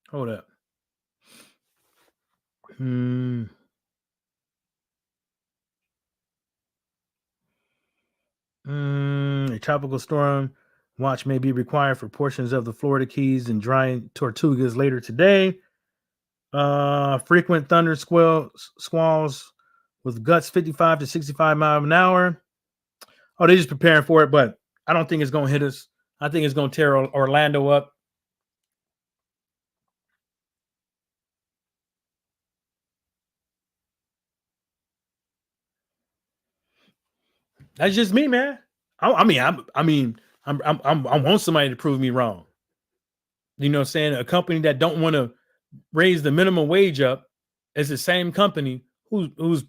Hold up. A tropical storm watch may be required for portions of the Florida Keys and dry Tortugas later today. Frequent thunder squalls with gusts 55 to 65 miles an hour. Oh, they're just preparing for it, but I don't think it's going to hit us. I think it's going to tear Orlando up. That's just me, man. I want somebody to prove me wrong. You know what I'm saying? A company that don't want to raise the minimum wage up is the same company who's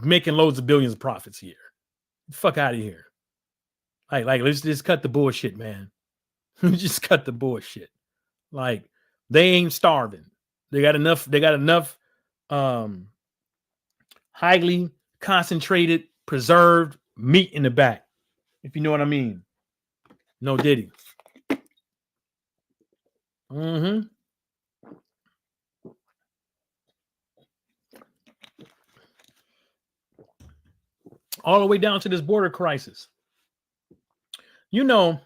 making loads of billions of profits here. Fuck out of here. Like let's just cut the bullshit, man. Just cut the bullshit. Like they ain't starving. They got enough highly concentrated, preserved meat in the back. If you know what I mean. No diddy. Mm-hmm. All the way down to this border crisis. You know,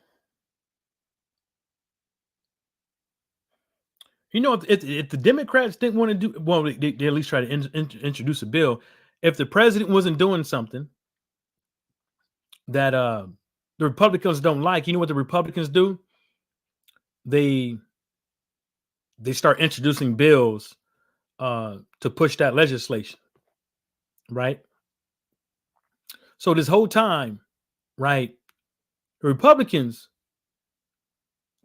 if the Democrats didn't want to do, well, they at least try to introduce a bill. If the president wasn't doing something that the Republicans don't like, you know what the Republicans do? They start introducing bills to push that legislation, right? So this whole time, right, the Republicans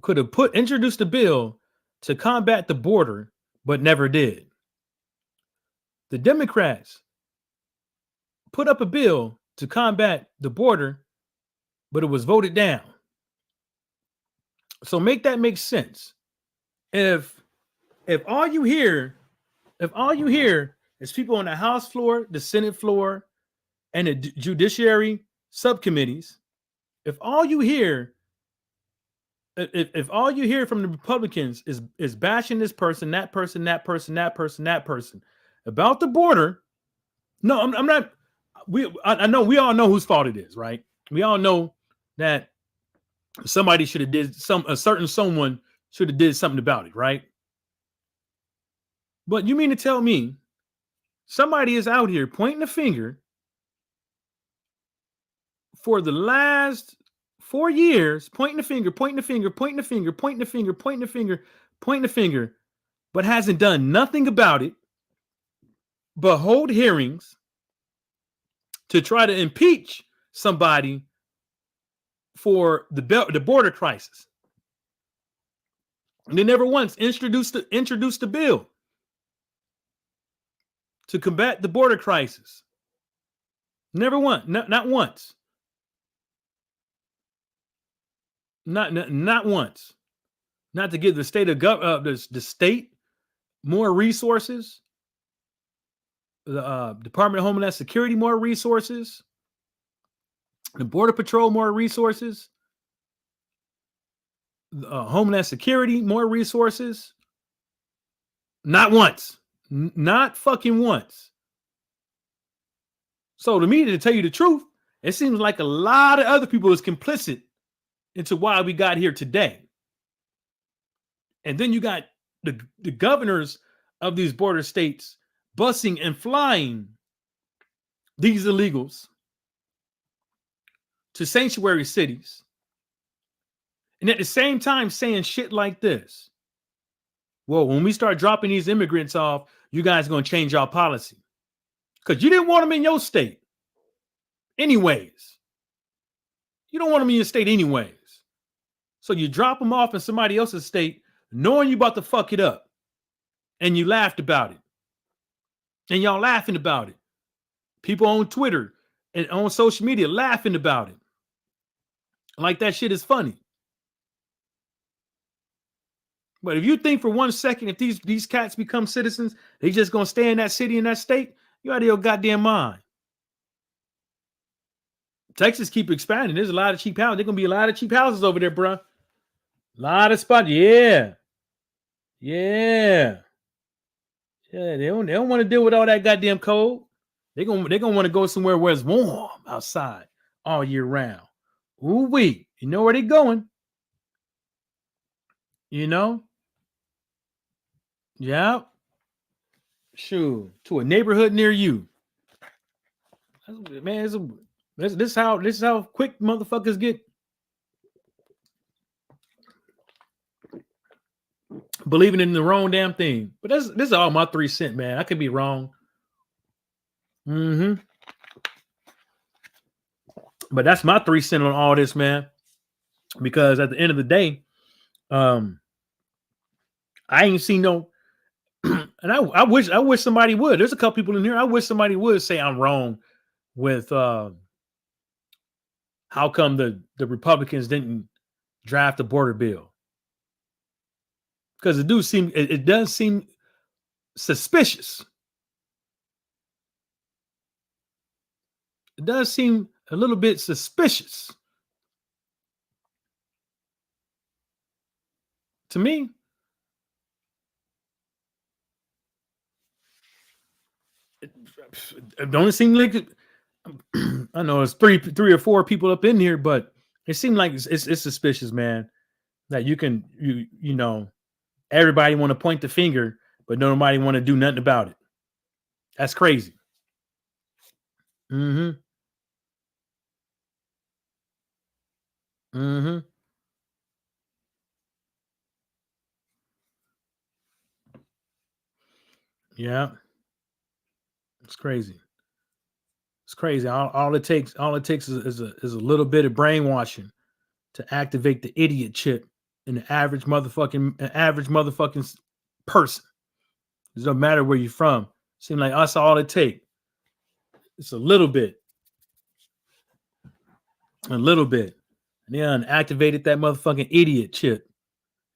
could have introduced a bill to combat the border, but never did. The Democrats put up a bill to combat the border, but it was voted down. So make that make sense. If all you hear is people on the House floor, the Senate floor, and the judiciary subcommittees, if all you hear from the Republicans is bashing this person, that person, that person, that person, that person about the border, no, I'm not. I know we all know whose fault it is, right? We all know that somebody should have did someone should have did something about it, right? But you mean to tell me somebody is out here pointing the finger for the last 4 years, pointing the finger, but hasn't done nothing about it, but hold hearings to try to impeach somebody for the border crisis. And they never once introduced the bill to combat the border crisis. Never once, not once. Not once. Not to give the state of the state more resources, the Department of Homeland Security more resources, the Border Patrol more resources, Homeland Security more resources. Not once. Not fucking once. So to me, to tell you the truth, it seems like a lot of other people is complicit into why we got here today. And then you got the governors of these border states busing and flying these illegals to sanctuary cities. And at the same time saying shit like this. Well, when we start dropping these immigrants off, you guys are going to change our policy. Because you didn't want them in your state. Anyways. You don't want them in your state anyways. So you drop them off in somebody else's state, knowing you about to fuck it up. And you laughed about it. And y'all laughing about it. People on Twitter and on social media laughing about it. Like that shit is funny. But if you think for 1 second, if these cats become citizens, they just gonna stay in that city, in that state, you out of your goddamn mind. Texas keep expanding. There's a lot of cheap houses. There's gonna be a lot of cheap houses over there, bro. A lot of spots. Yeah. Yeah. Yeah. They don't want to deal with all that goddamn cold. They're gonna want to go somewhere where it's warm outside all year round. Ooh wee. You know where they're going. You know? Yeah. Sure. To a neighborhood near you. Man, this is how quick motherfuckers get believing in the wrong damn thing. But this is all my 3 cents, man. I could be wrong. Mm-hmm. But that's my 3 cents on all this, man. Because at the end of the day, I ain't seen no. And I wish somebody would. There's a couple people in here. I wish somebody would say I'm wrong with how come the Republicans didn't draft a border bill. Because it does seem suspicious. It does seem a little bit suspicious to me. It don't seem like I know it's three or four people up in here, but it seemed like it's suspicious, man. That you know everybody want to point the finger, but nobody want to do nothing about it. That's crazy. Mm-hmm. Mm-hmm. Yeah. It's crazy. It's crazy. All it takes is a little bit of brainwashing to activate the idiot chip in the average motherfucking person. It doesn't matter where you're from. Seems like that's all it takes. It's a little bit. And they activated that motherfucking idiot chip.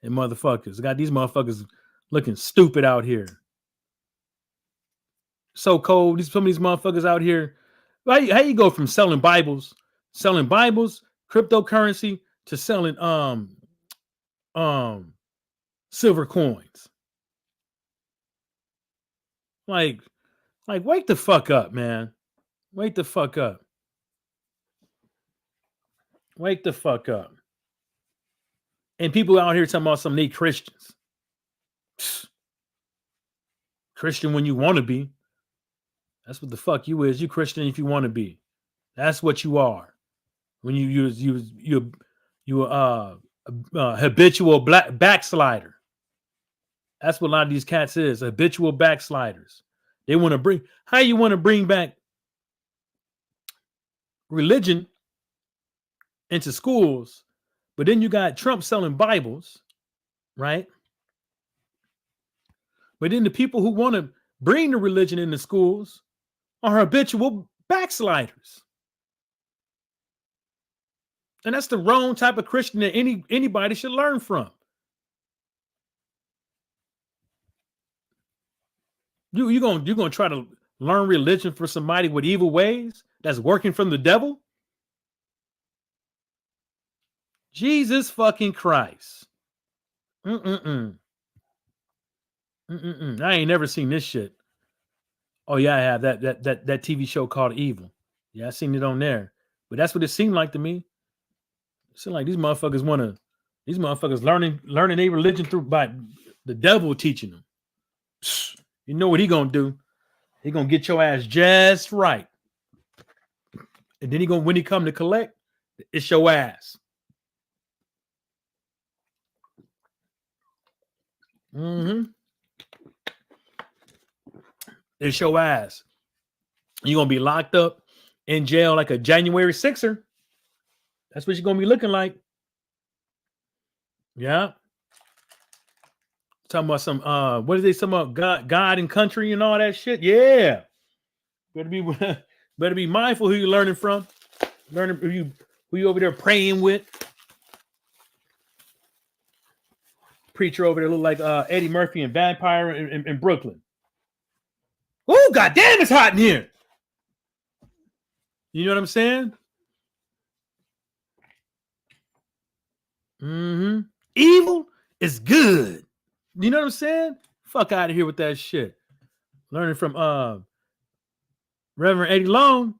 And motherfuckers. Got these motherfuckers looking stupid out here. So cold. Some of these motherfuckers out here. How you go from selling Bibles, cryptocurrency, to selling silver coins? Like wake the fuck up, man. Wake the fuck up. Wake the fuck up. And people out here talking about some they Christians. Christian when you want to be. That's what the fuck you is. You Christian if you want to be. That's what you are. When you habitual backslider. That's what a lot of these cats is. Habitual backsliders. They want to bring how you want to bring back religion into schools, but then you got Trump selling Bibles, right? But then the people who want to bring the religion into schools are habitual backsliders. And that's the wrong type of Christian that anybody should learn from. You're gonna try to learn religion for somebody with evil ways that's working from the devil? Jesus fucking Christ. I ain't never seen this shit. Oh yeah, I have that TV show called Evil. Yeah, I seen it on there. But that's what it seemed like to me. It seemed like these motherfuckers learning their religion through by the devil teaching them. You know what he gonna do? He gonna get your ass just right. And then when he come to collect, it's your ass. Mm-hmm. It's your ass. You're gonna be locked up in jail like a January 6er. That's what you're gonna be looking like. Yeah. Talking about some what is they talking about? God and country and all that shit. Yeah. Better be mindful who you're learning from. Learning who you over there praying with. Preacher over there look like Eddie Murphy and Vampire in Brooklyn. Oh, goddamn, it's hot in here. You know what I'm saying? Mm-hmm. Evil is good. You know what I'm saying? Fuck out of here with that shit. Learning from Reverend Eddie Long.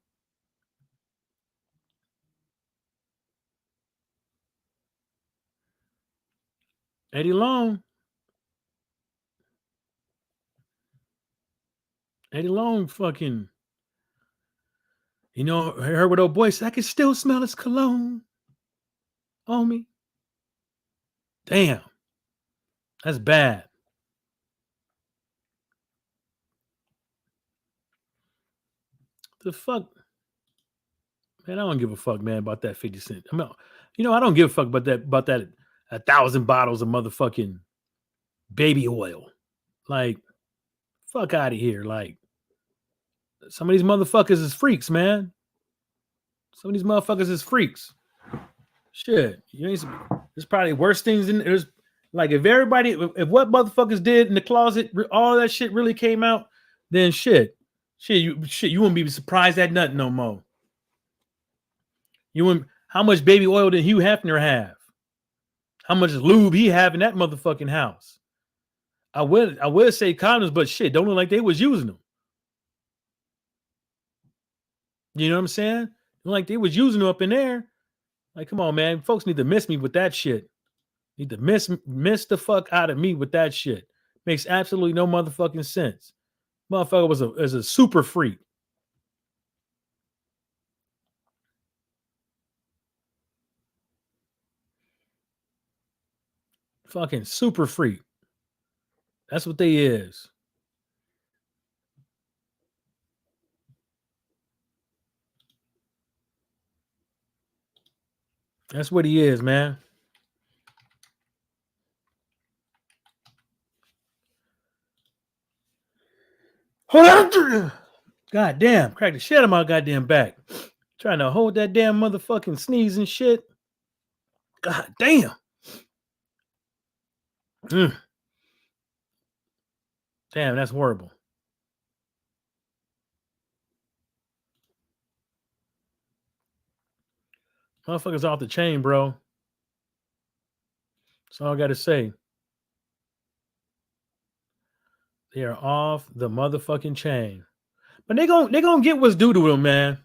Eddie Long. Eddie Long fucking, you know, I heard what old boy said, I can still smell his cologne on me. Damn. That's bad. The fuck? Man, I don't give a fuck, man, about that 50 cent. I mean, you know, I don't give a fuck about that 1,000 bottles of motherfucking baby oil. Like, fuck out of here. Like, some of these motherfuckers is freaks, man. Some of these motherfuckers is freaks. Shit. You ain't, there's probably worse things in there's like if what motherfuckers did in the closet, all that shit really came out, then shit, you wouldn't be surprised at nothing no more. You wouldn't. How much baby oil did Hugh Hefner have? How much lube he have in that motherfucking house? I would say condoms, but shit, don't look like they was using them. You know what I'm saying? Don't like they was using them up in there. Like, come on, man. Folks need to miss me with that shit. Need to miss the fuck out of me with that shit. Makes absolutely no motherfucking sense. Motherfucker was a super freak. Fucking super freak. That's what they is. That's what he is, man. Hold on. God damn. Crack the shit out of my goddamn back. Trying to hold that damn motherfucking sneeze and shit. God damn. Damn, that's horrible. Motherfuckers off the chain, bro. That's all I gotta say. They are off the motherfucking chain. But they gonna get what's due to them, man.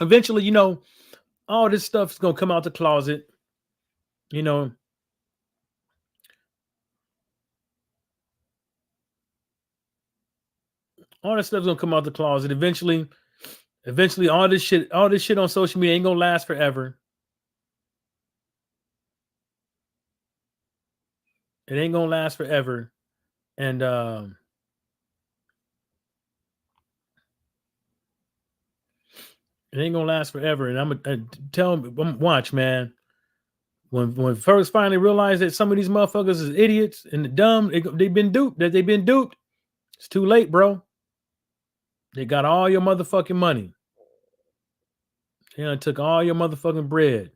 Eventually, you know, all this stuff is gonna come out the closet. You know. All this stuff's gonna come out the closet. Eventually, all this shit on social media ain't gonna last forever. It ain't gonna last forever. And it ain't gonna last forever. And I'm gonna tell them, watch, man. When first finally realized that some of these motherfuckers is idiots and dumb, they've been duped. It's too late, bro. They got all your motherfucking money. They done took all your motherfucking bread.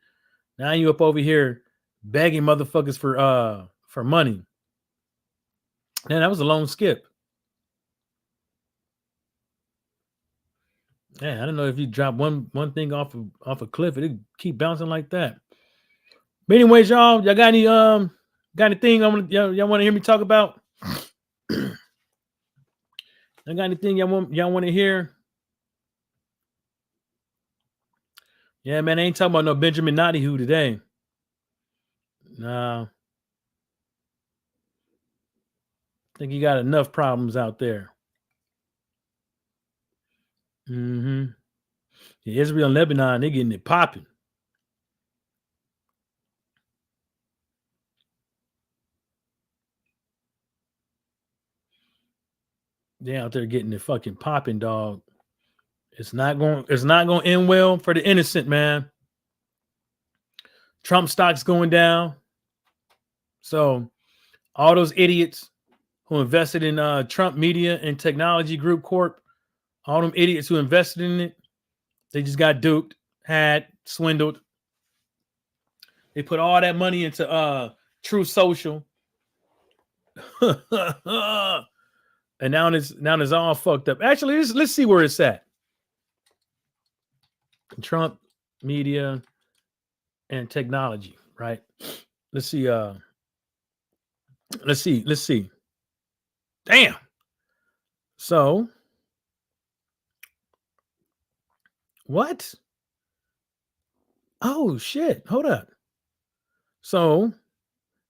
Now you up over here begging motherfuckers for money. Man, that was a long skip. Yeah, I don't know if you drop one thing off a cliff, it'd keep bouncing like that. But anyways, y'all got anything y'all want to hear me talk about? I got anything y'all want to hear? Yeah, man, I ain't talking about no Benjamin Nottingham today. Nah. I think you got enough problems out there. Mm-hmm. Yeah, Israel and Lebanon, they getting it popping. They out there getting it fucking popping, dog. It's not going to end well for the innocent, man. Trump stock's going down. So all those idiots who invested in Trump Media and Technology Group Corp, all them idiots who invested in it, they just got duped, swindled. They put all that money into True Social. And now it's all fucked up. Actually, let's see where it's at. Trump Media and Technology. right? Let's see. Let's see. Damn. So what? Oh shit. Hold up. So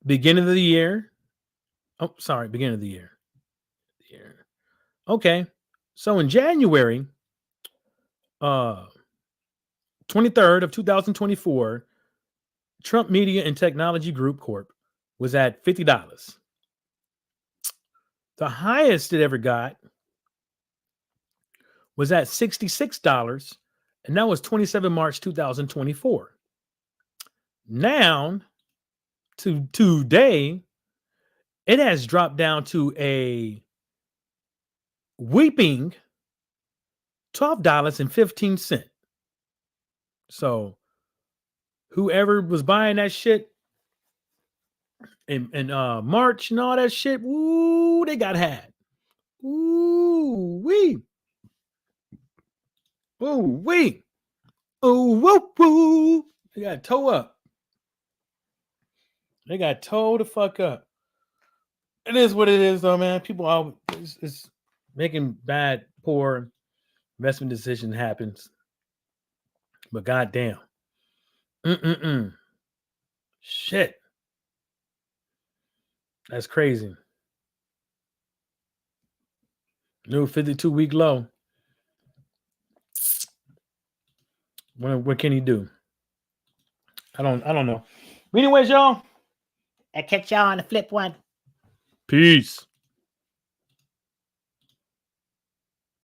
beginning of the year. Oh, sorry, beginning of the year. Okay. So in January 23rd of 2024, Trump Media and Technology Group Corp was at $50. The highest it ever got was at $66, and that was 27 March 2024. Now, to today, it has dropped down to a weeping $12.15. So, whoever was buying that shit in March and all that shit, woo, they got had. Ooh, wee. Ooh, wee. Ooh, woo, woo. They got toe up. They got toe the fuck up. It is what it is, though, man. People are it's making bad, poor investment decisions happens. But goddamn. Shit. That's crazy. New 52-week low. What can he do? I don't know. Anyways, y'all. I catch y'all on the flip one. Peace.